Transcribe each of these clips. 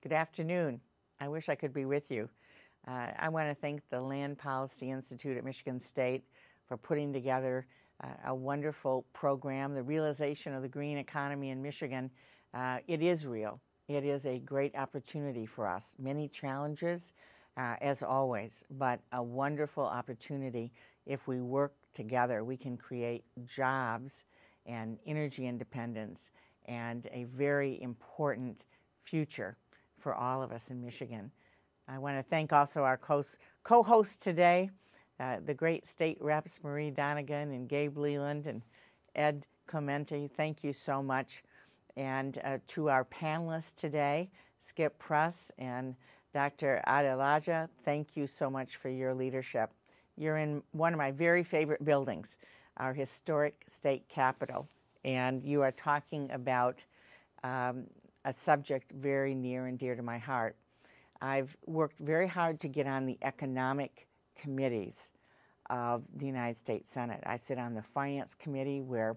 Good afternoon. I wish I could be with you. I want to thank the Land Policy Institute at Michigan State for putting together a wonderful program, the realization of the green economy in Michigan. It is real. It is a great opportunity for us. Many challenges, as always, but a wonderful opportunity. If we work together, we can create jobs and energy independence and a very important future for all of us in Michigan. I want to thank also our co-hosts today, the great state reps Marie Donegan and Gabe Leland and Ed Clemente. Thank you so much. And to our panelists today, Skip Press and Dr. Adelaja, thank you so much for your leadership. You're in one of my very favorite buildings, our historic state capitol, and you are talking about a subject very near and dear to my heart. I've worked very hard to get on the economic committees of the United States Senate. I sit on the Finance Committee where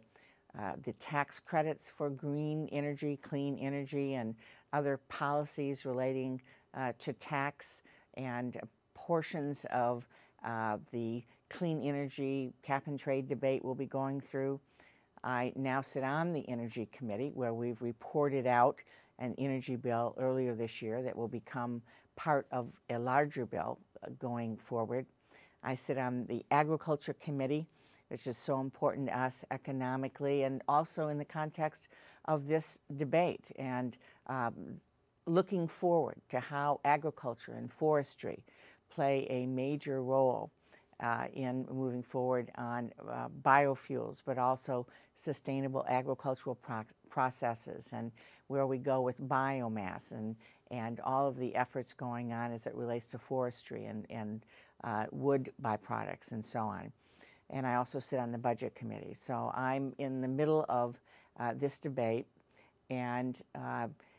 the tax credits for green energy, clean energy, and other policies relating to tax and portions of the clean energy cap and trade debate we'll be going through. I now sit on the Energy Committee where we've reported out an energy bill earlier this year that will become part of a larger bill going forward. I sit on the Agriculture Committee, which is so important to us economically and also in the context of this debate, and looking forward to how agriculture and forestry play a major role in moving forward on biofuels, but also sustainable agricultural processes, and where we go with biomass and all of the efforts going on as it relates to forestry and wood byproducts and so on. And I also sit on the Budget Committee. So I'm in the middle of this debate, and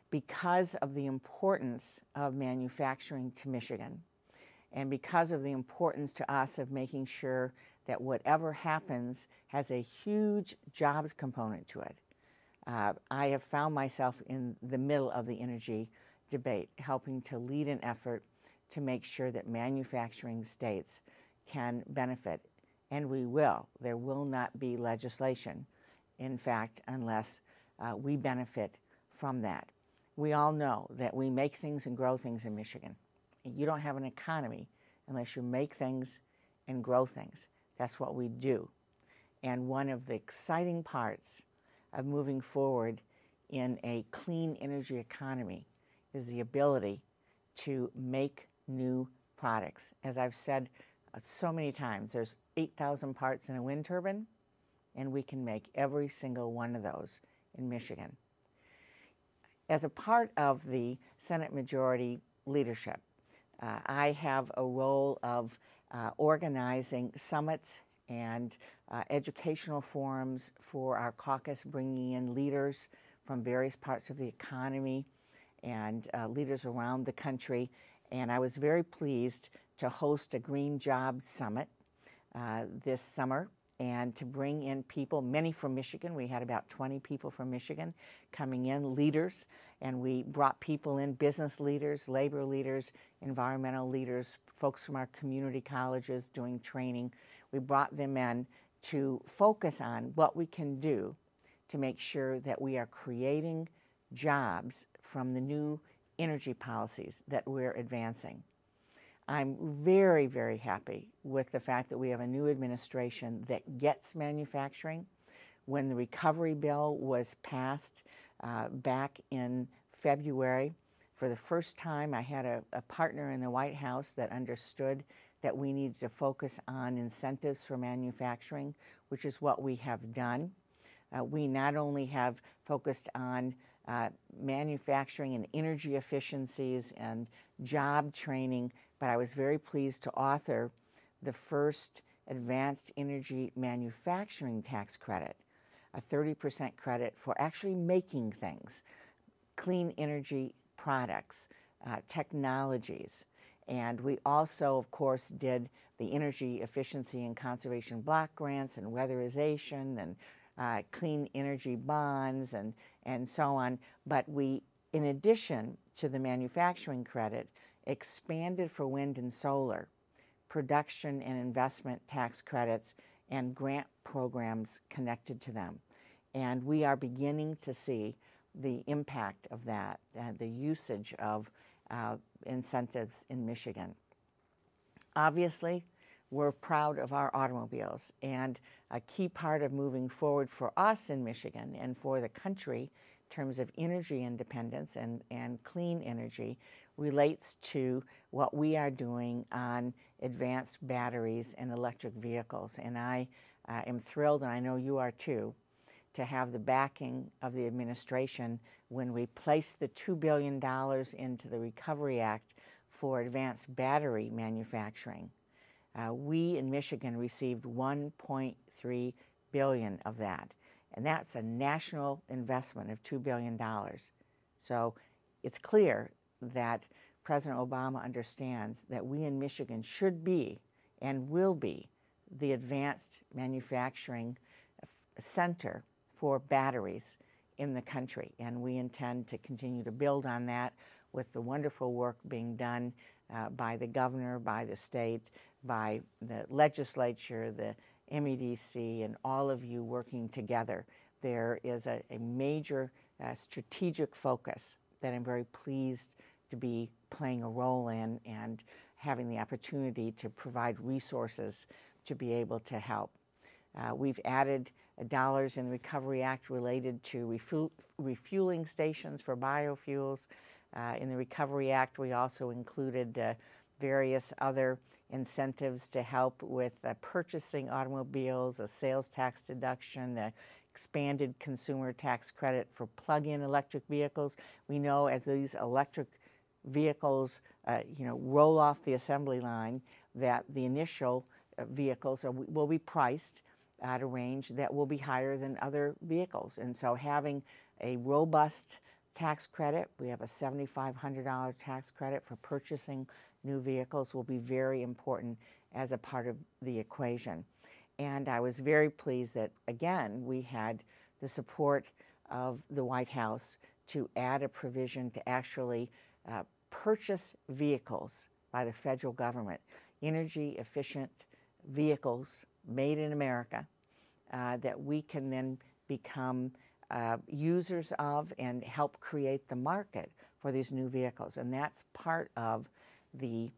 because of the importance of manufacturing to Michigan, and because of the importance to us of making sure that whatever happens has a huge jobs component to it, I have found myself in the middle of the energy debate, helping to lead an effort to make sure that manufacturing states can benefit, and we will. There will not be legislation, in fact, unless we benefit from that. We all know that we make things and grow things in Michigan. You don't have an economy unless you make things and grow things. That's what we do. And one of the exciting parts of moving forward in a clean energy economy is the ability to make new products. As I've said so many times, there's 8,000 parts in a wind turbine, and we can make every single one of those in Michigan. As a part of the Senate Majority leadership, I have a role of organizing summits and educational forums for our caucus, bringing in leaders from various parts of the economy and leaders around the country. And I was very pleased to host a Green Jobs Summit this summer, and to bring in people, many from Michigan. We had about 20 people from Michigan coming in, leaders, and we brought people in, business leaders, labor leaders, environmental leaders, folks from our community colleges doing training. We brought them in to focus on what we can do to make sure that we are creating jobs from the new energy policies that we're advancing. I'm very, very happy with the fact that we have a new administration that gets manufacturing. When the recovery bill was passed back in February, for the first time I had a partner in the White House that understood that we needed to focus on incentives for manufacturing, which is what we have done. We not only have focused on manufacturing and energy efficiencies and job training, but I was very pleased to author the first advanced energy manufacturing tax credit, a 30% credit for actually making things, clean energy products, technologies. And we also, of course, did the energy efficiency and conservation block grants and weatherization and clean energy bonds and so on. But we in addition to the manufacturing credit, expanded for wind and solar, production and investment tax credits, and grant programs connected to them. And we are beginning to see the impact of that, the usage of incentives in Michigan. Obviously, we're proud of our automobiles, and a key part of moving forward for us in Michigan and for the country in terms of energy independence and clean energy relates to what we are doing on advanced batteries and electric vehicles. And I am thrilled, and I know you are too, to have the backing of the administration when we placed the $2 billion into the Recovery Act for advanced battery manufacturing. We in Michigan received $1.3 billion of that, and that's a national investment of $2 billion. So it's clear that President Obama understands that we in Michigan should be and will be the advanced manufacturing center for batteries in the country, and we intend to continue to build on that with the wonderful work being done by the governor, by the state, by the legislature, the MEDC, and all of you working together. There is a major strategic focus that I'm very pleased to be playing a role in and having the opportunity to provide resources to be able to help. We've added dollars in the Recovery Act related to refueling stations for biofuels. In the Recovery Act, we also included various other incentives to help with purchasing automobiles, a sales tax deduction, expanded consumer tax credit for plug-in electric vehicles. We know as these electric vehicles roll off the assembly line that the initial vehicles will be priced at a range that will be higher than other vehicles. And so having a robust tax credit, we have a $7,500 tax credit for purchasing new vehicles, will be very important as a part of the equation. And I was very pleased that, again, we had the support of the White House to add a provision to actually purchase vehicles by the federal government, energy efficient vehicles made in America that we can then become users of and help create the market for these new vehicles. And that's part of the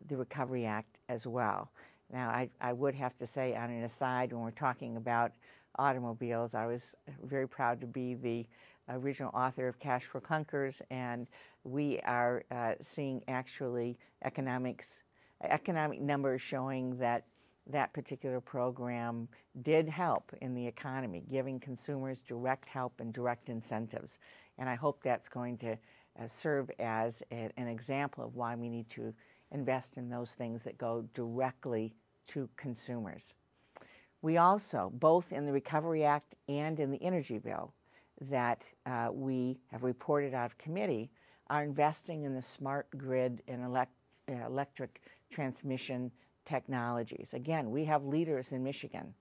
Recovery Act as well. Now, I would have to say on an aside, when we're talking about automobiles, I was very proud to be the original author of Cash for Clunkers, and we are seeing actually economic numbers showing that that particular program did help in the economy, giving consumers direct help and direct incentives. And I hope that's going to serve as an example of why we need to invest in those things that go directly to consumers. We also, both in the Recovery Act and in the Energy Bill that we have reported out of committee, are investing in the smart grid and electric transmission technologies. Again, we have leaders in Michigan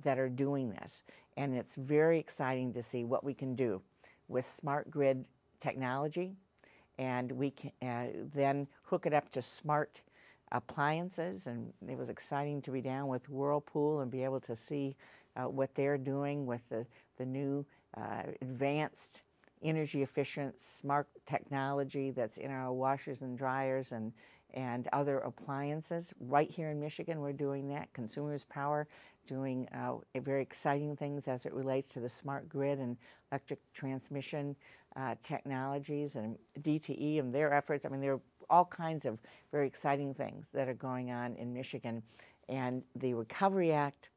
that are doing this, and it's very exciting to see what we can do with smart grid technology, and we can then hook it up to smart appliances. And it was exciting to be down with Whirlpool and be able to see what they're doing with the new advanced energy efficient smart technology that's in our washers and dryers and other appliances. Right here in Michigan, we're doing that. Consumers Power doing very exciting things as it relates to the smart grid and electric transmission technologies, and DTE and their efforts. I mean, there are all kinds of very exciting things that are going on in Michigan. And the Recovery Act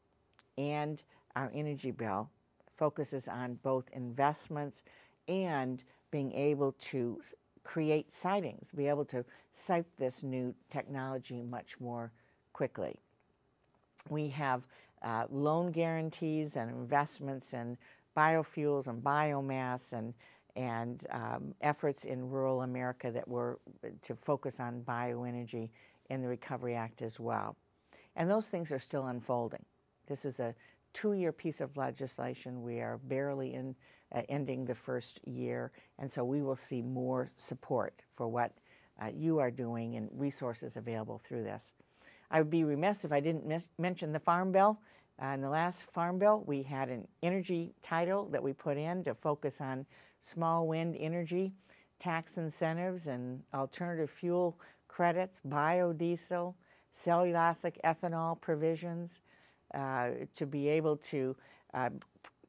and our Energy Bill focuses on both investments and being able to create sightings, be able to cite this new technology much more quickly. We have loan guarantees and investments in biofuels and biomass and efforts in rural America that were to focus on bioenergy in the Recovery Act as well. And those things are still unfolding. This is a 2-year piece of legislation. We are barely in ending the first year, and so we will see more support for what you are doing and resources available through this. I would be remiss if I didn't mention the Farm Bill. In the last Farm Bill, we had an energy title that we put in to focus on small wind energy, tax incentives and alternative fuel credits, biodiesel, cellulosic ethanol provisions, to be able to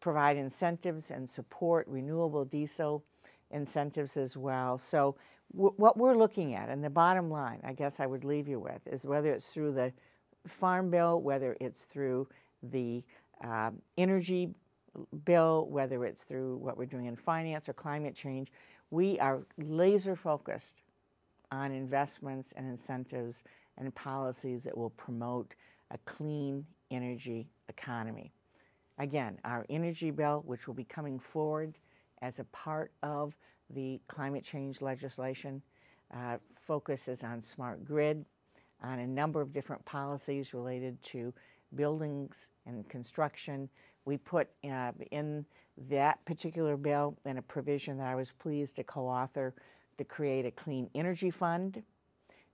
provide incentives and support renewable diesel incentives as well. So what we're looking at, and the bottom line, I guess I would leave you with, is whether it's through the Farm Bill, whether it's through the energy bill, whether it's through what we're doing in finance or climate change, we are laser focused on investments and incentives and policies that will promote a clean energy economy. Again, our energy bill, which will be coming forward as a part of the climate change legislation, focuses on smart grid, on a number of different policies related to buildings and construction. We put in that particular bill in a provision that I was pleased to co-author to create a clean energy fund,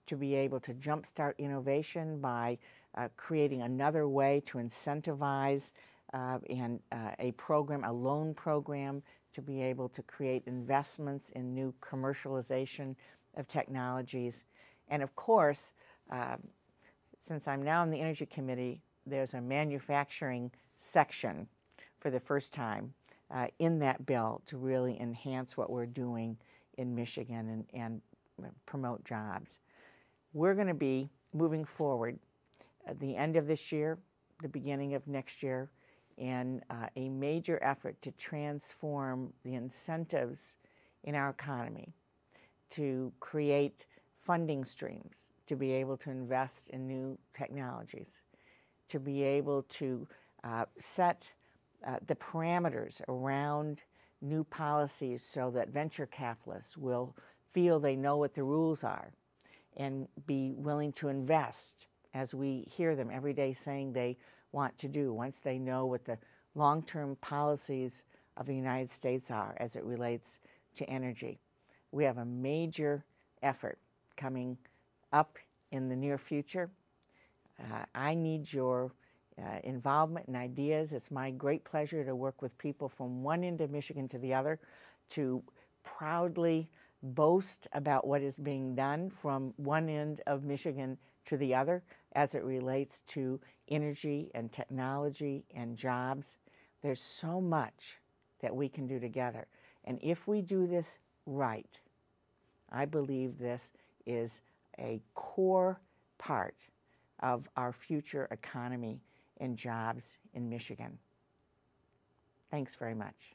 to be able to jumpstart innovation by creating another way to incentivize a program, a loan program, to be able to create investments in new commercialization of technologies. And of course, since I'm now in the Energy Committee, there's a manufacturing section for the first time in that bill to really enhance what we're doing in Michigan and promote jobs. We're going to be moving forward at the end of this year, the beginning of next year, in a major effort to transform the incentives in our economy, to create funding streams, to be able to invest in new technologies, to be able to set the parameters around new policies so that venture capitalists will feel they know what the rules are and be willing to invest, as we hear them every day saying they want to do, once they know what the long-term policies of the United States are as it relates to energy. We have a major effort coming up in the near future. I need your involvement and ideas. It's my great pleasure to work with people from one end of Michigan to the other to proudly boast about what is being done from one end of Michigan to the other as it relates to energy and technology and jobs. There's so much that we can do together. And if we do this right, I believe this is a core part of our future economy and jobs in Michigan. Thanks very much.